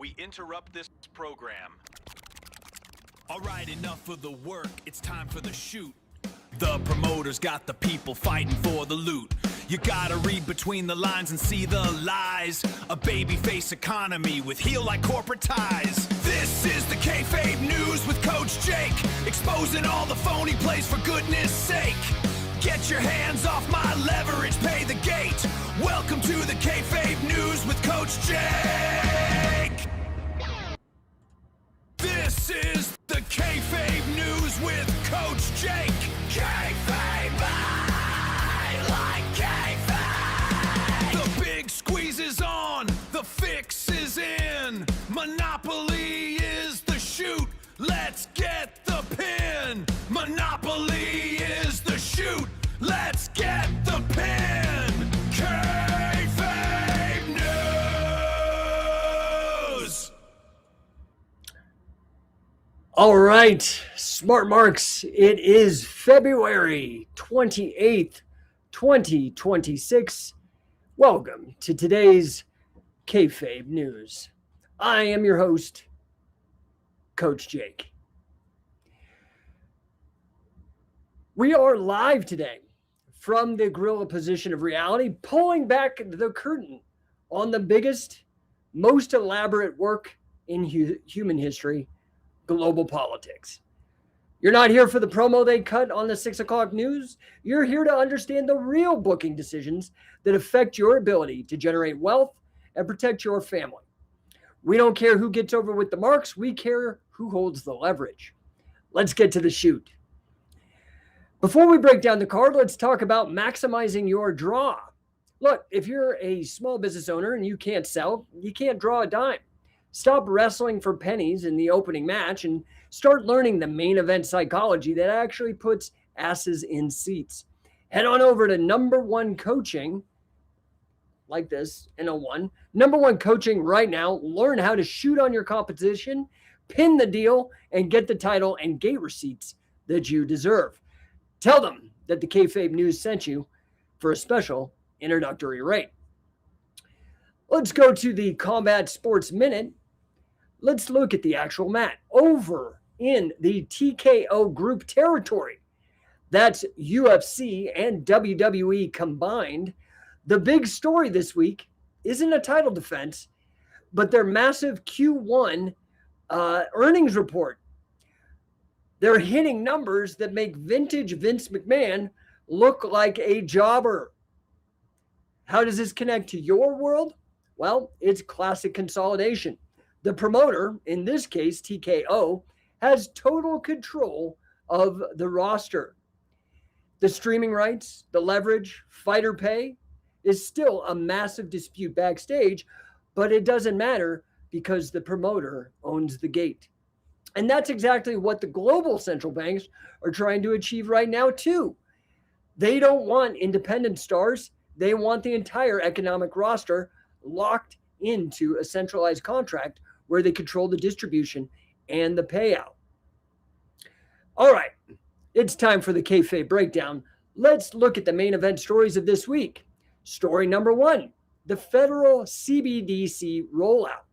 We interrupt this program. All right, enough of the work. It's time for the shoot. The promoters got the people fighting for the loot. You gotta read between the lines and see the lies. A babyface economy with heel-like corporate ties. This is the Kayfabe News with Coach Jake, exposing all the phony plays for goodness sake. Get your hands off my leverage, pay the gate. Welcome to the Kayfabe News with Coach Jake. This is the Kayfabe News with Coach Jake. Kayfabe, I like kayfabe. The big squeeze is on, the fix is in. Monopoly is the shoot, let's get the pin. Monopoly is the shoot, let's get the pin. Kayfabe News. All right, Smart Marks, it is February 28th, 2026. Welcome to today's Kayfabe News. I am your host, Coach Jake. We are live today from the gorilla position of reality, pulling back the curtain on the biggest, most elaborate work in human history, global politics. You're not here for the promo they cut on the 6 o'clock news. You're here to understand the real booking decisions that affect your ability to generate wealth and protect your family. We don't care who gets over with the marks. We care who holds the leverage. Let's get to the shoot. Before we break down the card, let's talk about maximizing your draw. Look, if you're a small business owner and you can't sell, you can't draw a dime. Stop wrestling for pennies in the opening match and start learning the main event psychology that actually puts asses in seats. Head on over to Number One Coaching, like this, N01. Number One Coaching right now. Learn how to shoot on your competition, pin the deal, and get the title and gate receipts that you deserve. Tell them that the Kayfabe News sent you for a special introductory rate. Let's go to the Combat Sports Minute. Let's look at the actual mat. Over in the TKO group territory, that's UFC and WWE combined. The big story this week isn't a title defense, but their massive Q1 earnings report. They're hitting numbers that make vintage Vince McMahon look like a jobber. How does this connect to your world? Well, it's classic consolidation. The promoter, in this case TKO, has total control of the roster. The streaming rights, the leverage, fighter pay is still a massive dispute backstage, but it doesn't matter because the promoter owns the gate. And that's exactly what the global central banks are trying to achieve right now too. They don't want independent stars. They want the entire economic roster locked into a centralized contract where they control the distribution and the payout. All right, it's time for the Kayfabe breakdown. Let's look at the main event stories of this week. Story number one, the federal CBDC rollout.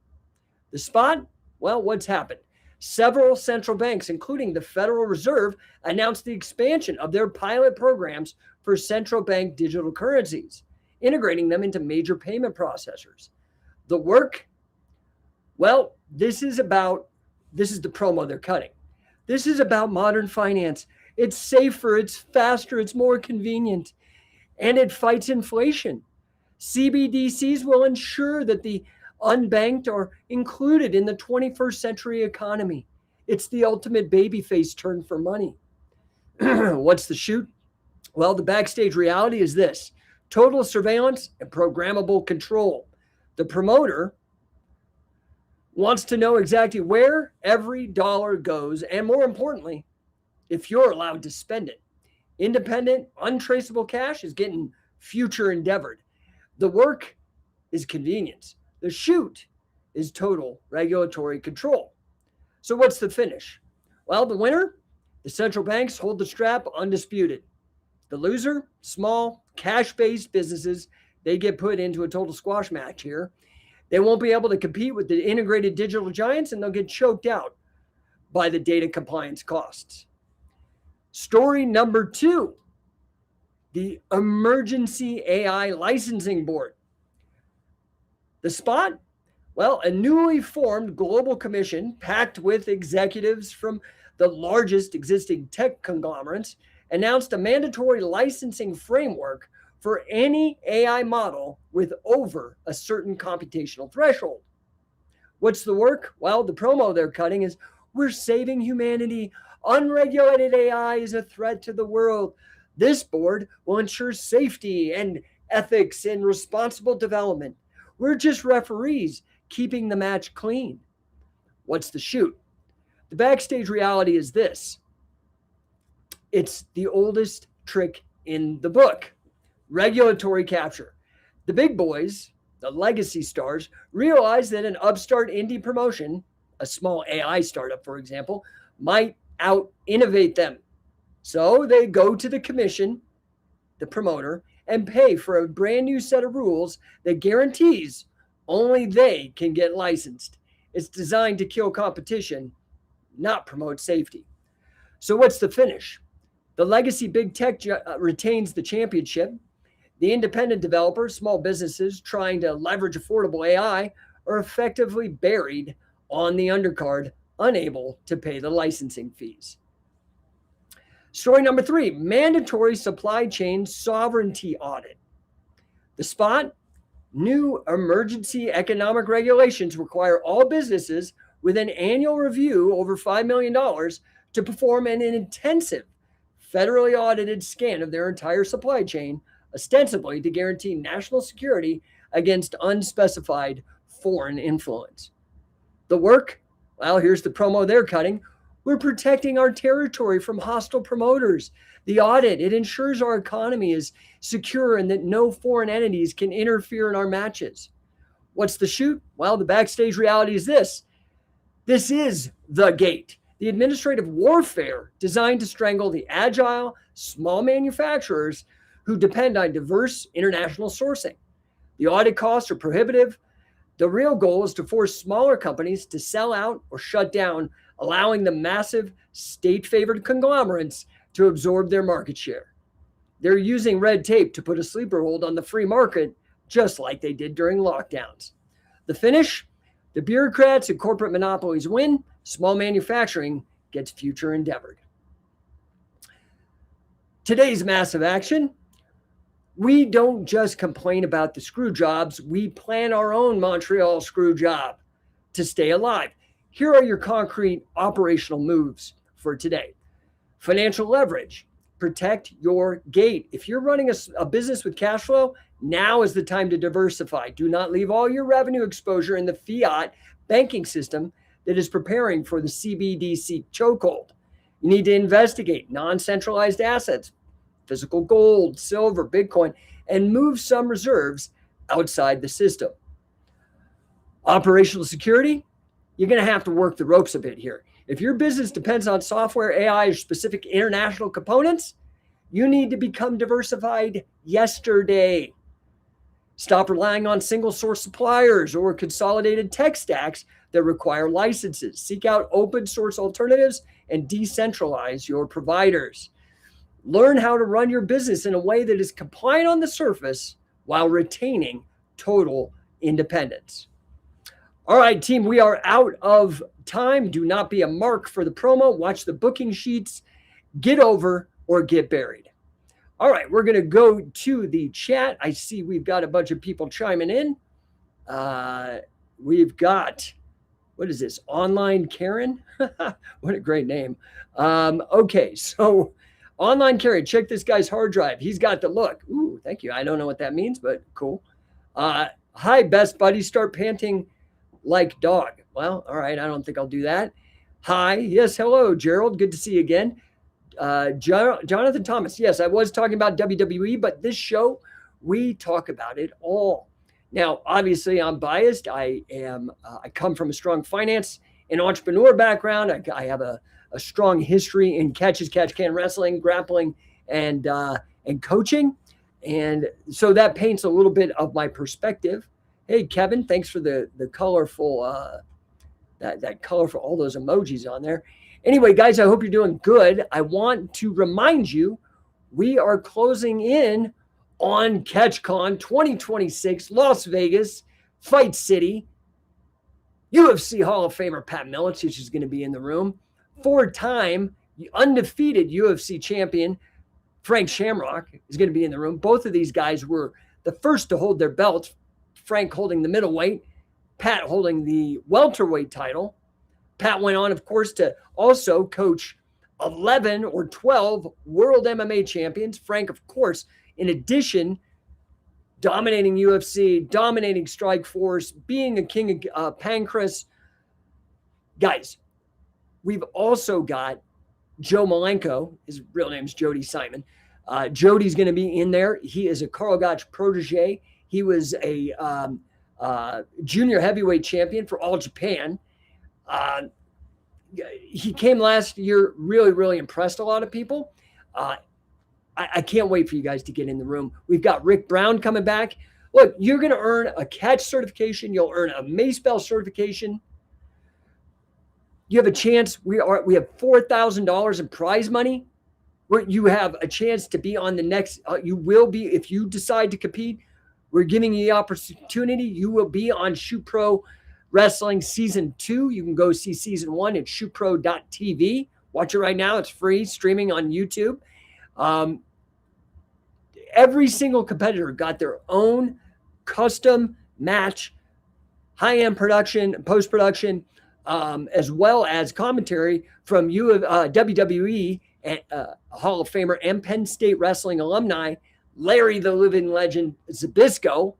The spot? Well, what's happened? Several central banks, including the Federal Reserve, announced the expansion of their pilot programs for central bank digital currencies, integrating them into major payment processors. The work? Well, this is the promo they're cutting. This is about modern finance. It's safer, it's faster, it's more convenient, and it fights inflation. CBDCs will ensure that the unbanked are included in the 21st century economy. It's the ultimate babyface turn for money. What's the shoot? Well, the backstage reality is this: total surveillance and programmable control. The promoter wants to know exactly where every dollar goes, and more importantly, if you're allowed to spend it. Independent, untraceable cash is getting future endeavored. The work is convenience. The shoot is total regulatory control. So what's the finish? Well, the winner, the central banks hold the strap undisputed. The loser, small, cash-based businesses, they get put into a total squash match here. They won't be able to compete with the integrated digital giants, and they'll get choked out by the data compliance costs. Story number 2, the Emergency AI Licensing Board. The spot? Well, a newly formed global commission packed with executives from the largest existing tech conglomerates announced a mandatory licensing framework for any AI model with over a certain computational threshold. What's the work? Well, the promo they're cutting is we're saving humanity. Unregulated AI is a threat to the world. This board will ensure safety and ethics and responsible development. We're just referees keeping the match clean. What's the shoot? The backstage reality is this. It's the oldest trick in the book. Regulatory capture. The big boys, the legacy stars, realize that an upstart indie promotion, a small AI startup, for example, might out-innovate them. So they go to the commission, the promoter, and pay for a brand new set of rules that guarantees only they can get licensed. It's designed to kill competition, not promote safety. So what's the finish? The legacy big tech retains the championship. The independent developers, small businesses trying to leverage affordable AI, are effectively buried on the undercard, unable to pay the licensing fees. Story number 3, mandatory supply chain sovereignty audit. The spot? New emergency economic regulations require all businesses with an annual review over $5 million to perform an intensive, federally audited scan of their entire supply chain, ostensibly to guarantee national security against unspecified foreign influence. The work? Well, here's the promo they're cutting. We're protecting our territory from hostile promoters. The audit, it ensures our economy is secure and that no foreign entities can interfere in our matches. What's the shoot? Well, the backstage reality is this. This is the gate, the administrative warfare designed to strangle the agile, small manufacturers who depend on diverse international sourcing. The audit costs are prohibitive. The real goal is to force smaller companies to sell out or shut down, allowing the massive state-favored conglomerates to absorb their market share. They're using red tape to put a sleeper hold on the free market, just like they did during lockdowns. The finish? The bureaucrats and corporate monopolies win. Small manufacturing gets future endeavored. Today's massive action. We don't just complain about the screw jobs. We plan our own Montreal screw job to stay alive. Here are your concrete operational moves for today. Financial leverage. Protect your gate. If you're running a business with cash flow, now is the time to diversify. Do not leave all your revenue exposure in the fiat banking system that is preparing for the CBDC chokehold. You need to investigate non-centralized assets, physical gold, silver, Bitcoin, and move some reserves outside the system. Operational security, you're going to have to work the ropes a bit here. If your business depends on software, AI, or specific international components, you need to become diversified yesterday. Stop relying on single source suppliers or consolidated tech stacks that require licenses. Seek out open source alternatives and decentralize your providers. Learn how to run your business in a way that is compliant on the surface while retaining total independence. All right, team, we are out of time. Do not be a mark for the promo. Watch the booking sheets. Get over or get buried. All right, we're going to go to the chat. I see we've got a bunch of people chiming in. We've got, what is this? Online Karen? What a great name. Okay, so Online Karen, check this guy's hard drive. He's got the look. Ooh, thank you. I don't know what that means, but cool. Hi, best buddy. Start panting like dog. Well, all right. I don't think I'll do that. Hi. Yes. Hello, Gerald. Good to see you again. Jonathan Thomas. Yes, I was talking about WWE, but this show, we talk about it all. Now, obviously, I'm biased. I come from a strong finance and entrepreneur background. I have a strong history in catch can wrestling, grappling, and coaching. And so that paints a little bit of my perspective. Hey, Kevin, thanks for the colorful that colorful all those emojis on there. Anyway, guys, I hope you're doing good. I want to remind you we are closing in on CatchCon 2026, Las Vegas, Fight City. UFC Hall of Famer Pat Miletich is going to be in the room. Four-time undefeated UFC champion Frank Shamrock is going to be in the room. Both of these guys were the first to hold their belts. Frank holding the middleweight, Pat holding the welterweight title. Pat went on, of course, to also coach 11 or 12 world MMA champions. Frank, of course, in addition, dominating UFC, dominating Strikeforce, being a king of Pancras. Guys, we've also got Joe Malenko. His real name's Jody Simon. Jody's going to be in there. He is a Karl Gotch protege. He was a junior heavyweight champion for All Japan. He came last year, really, really impressed a lot of people. I can't wait for you guys to get in the room. We've got Rick Brown coming back. Look, you're going to earn a catch certification. You'll earn a Mace Bell certification. You have a chance. We have $4,000 in prize money. Where you have a chance to be on the next. You will be, if you decide to compete. We're giving you the opportunity. You will be on Shoot Pro Wrestling Season 2. You can go see Season 1 at shootpro.tv. Watch it right now. It's free, streaming on YouTube. Every single competitor got their own custom match, high-end production, post-production, as well as commentary from WWE and Hall of Famer and Penn State Wrestling alumni, Larry the Living Legend Zbyszko.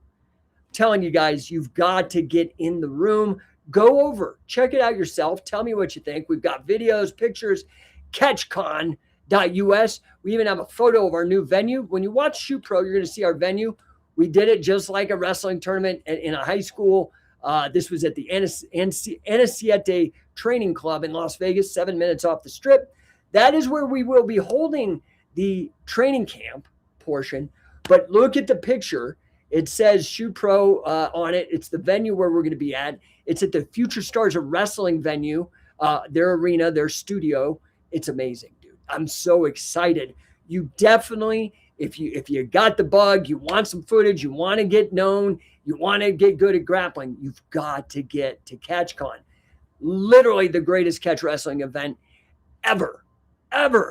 Telling you guys, you've got to get in the room. Go over, check it out yourself. Tell me what you think. We've got videos, pictures, catchcon.us. We even have a photo of our new venue. When you watch Shoot Pro, you're going to see our venue. We did it just like a wrestling tournament in a high school. This was at the Anasiete Training Club in Las Vegas, 7 minutes off the strip. That is where we will be holding the training camp portion. But look at the picture. It says Shoot Pro on it. It's the venue where we're going to be at. It's at the Future Stars of Wrestling venue, their arena, their studio. It's amazing, dude. I'm so excited. You definitely, if you got the bug, you want some footage, you want to get known, you want to get good at grappling, you've got to get to CatchCon. Literally the greatest catch wrestling event ever,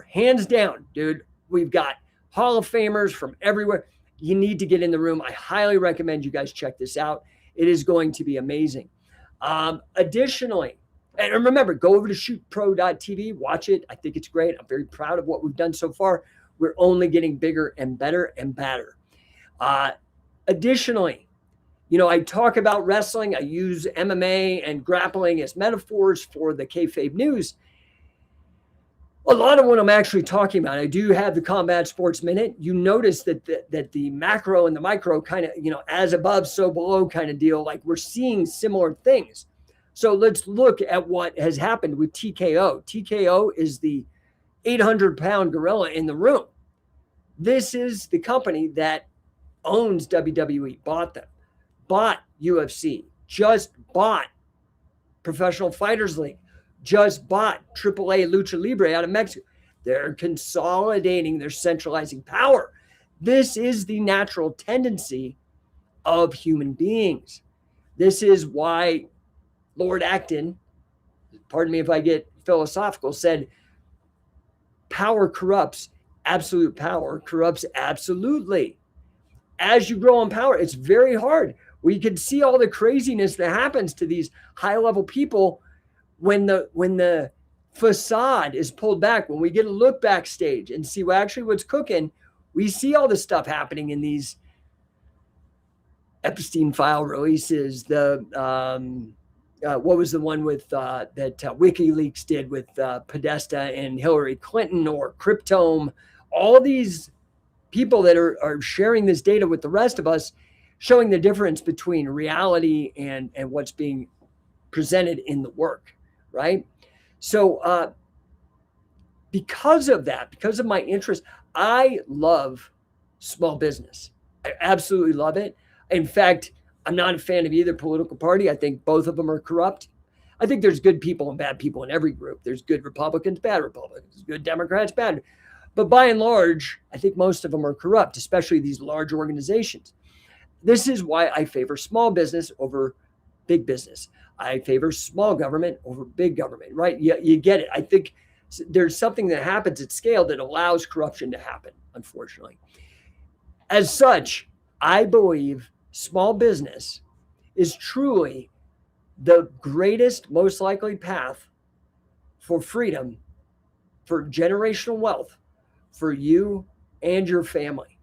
hands down, dude. We've got Hall of Famers from everywhere. You need to get in the room. I highly recommend you guys check this out. It is going to be amazing. Additionally, and remember, go over to shootpro.tv, watch it. I think it's great. I'm very proud of what we've done so far. We're only getting bigger and better and badder. Additionally, I talk about wrestling. I use MMA and grappling as metaphors for the kayfabe news. A lot of what I'm actually talking about, I do have the Combat Sports Minute. You notice that the macro and the micro kind of, as above, so below kind of deal. Like we're seeing similar things. So let's look at what has happened with TKO. TKO is the 800-pound gorilla in the room. This is the company that owns WWE, bought them, bought UFC, just bought Professional Fighters League, just bought AAA Lucha Libre out of Mexico. They're consolidating, they're centralizing power. This is the natural tendency of human beings. This is why Lord Acton, pardon me if I get philosophical, said power corrupts. Absolute power corrupts absolutely. As you grow in power, it's very hard. We can see all the craziness that happens to these high-level people when the facade is pulled back. When we get a look backstage and see what's cooking, we see all this stuff happening in these Epstein file releases. What was the one with that WikiLeaks did with Podesta and Hillary Clinton, or Cryptome? All these people that are sharing this data with the rest of us, showing the difference between reality and what's being presented in the work, right? So because of that, because of my interest, I love small business. I absolutely love it. In fact, I'm not a fan of either political party. I think both of them are corrupt. I think there's good people and bad people in every group. There's good Republicans, bad Republicans, good Democrats, bad. But by and large, I think most of them are corrupt, especially these large organizations. This is why I favor small business over big business. I favor small government over big government, right? You get it. I think there's something that happens at scale that allows corruption to happen, unfortunately. As such, I believe small business is truly the greatest, most likely path for freedom, for generational wealth, for you and your family.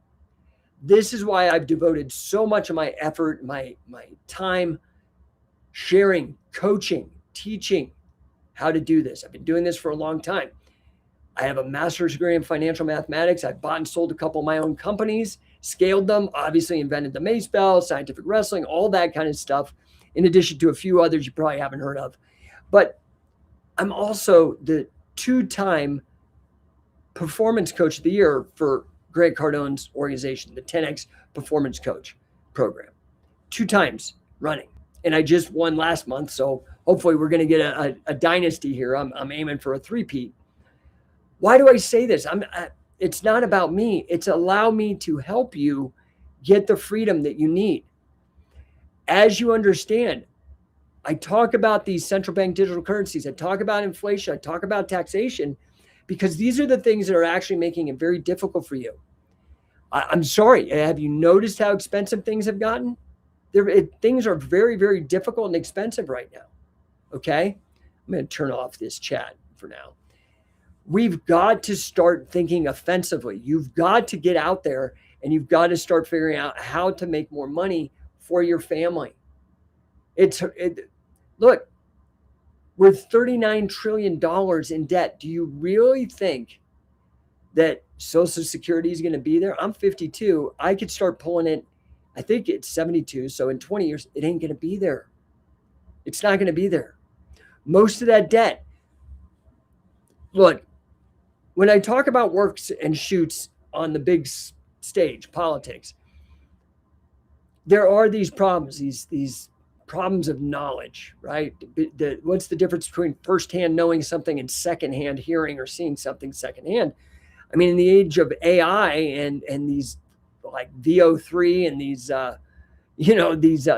This is why I've devoted so much of my effort, my time, sharing, coaching, teaching how to do this. I've been doing this for a long time. I have a master's degree in financial mathematics. I bought and sold a couple of my own companies, scaled them, obviously invented the Mace Bell, scientific wrestling, all that kind of stuff, in addition to a few others you probably haven't heard of. But I'm also the 2-time performance coach of the year for Grant Cardone's organization, the 10X Performance Coach program. 2 times running. And I just won last month, so hopefully we're going to get a dynasty here. I'm aiming for a 3-peat. Why do I say this? It's not about me. It's allow me to help you get the freedom that you need. As you understand, I talk about these central bank digital currencies. I talk about inflation. I talk about taxation, because these are the things that are actually making it very difficult for you. I'm sorry. Have you noticed how expensive things have gotten? Things are very, very difficult and expensive right now. Okay? I'm going to turn off this chat for now. We've got to start thinking offensively. You've got to get out there and you've got to start figuring out how to make more money for your family. Look, with $39 trillion in debt, do you really think that Social Security is going to be there? I'm 52. I could start pulling it. I think it's 72. So in 20 years, it ain't going to be there. It's not going to be there. Most of that debt. Look, when I talk about works and shoots on the big stage, politics, there are these problems, these problems of knowledge, right? What's the difference between firsthand knowing something and secondhand hearing or seeing something secondhand? I mean, in the age of AI and these like VO3 and these,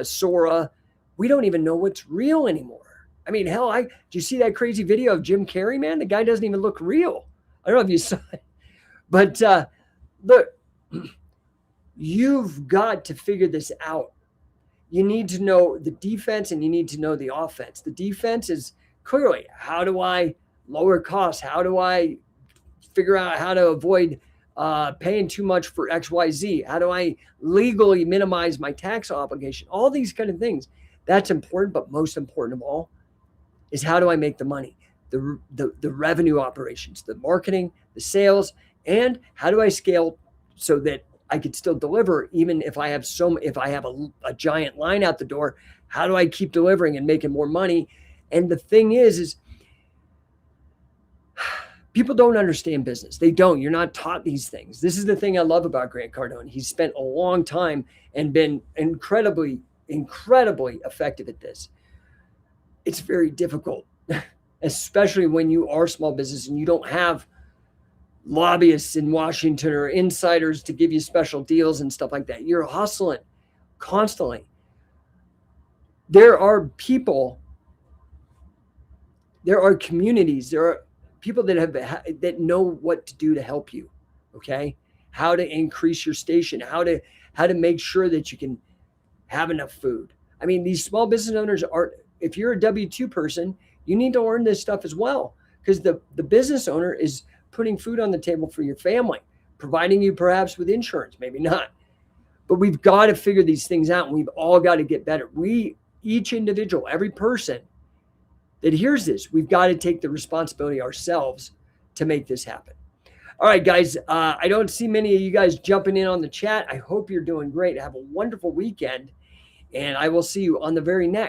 Sora, we don't even know what's real anymore. I mean, hell, did you see that crazy video of Jim Carrey, man? The guy doesn't even look real. I don't know if you saw it, but look, you've got to figure this out. You need to know the defense and you need to know the offense. The defense is clearly, how do I lower costs? How do I figure out how to avoid paying too much for XYZ? How do I legally minimize my tax obligation? All these kind of things. That's important, but most important of all is how do I make the money? The revenue operations, the marketing, the sales, and how do I scale so that I could still deliver even if I have a giant line out the door? How do I keep delivering and making more money? And the thing is people don't understand business. They don't. You're not taught these things. This is the thing I love about Grant Cardone. He's spent a long time and been incredibly, incredibly effective at this. It's very difficult, especially when you are small business and you don't have lobbyists in Washington or insiders to give you special deals and stuff like that. You're hustling constantly. There are people, there are communities, there are people that know what to do to help you. Okay, how to increase your station, how to make sure that you can have enough food. I mean, these small business owners are. If you're a W-2 person, you need to learn this stuff as well, because the business owner is putting food on the table for your family, providing you perhaps with insurance, maybe not. But we've got to figure these things out, and we've all got to get better. Each individual, every person that hears this, we've got to take the responsibility ourselves to make this happen. All right, guys, I don't see many of you guys jumping in on the chat. I hope you're doing great. Have a wonderful weekend, and I will see you on the very next.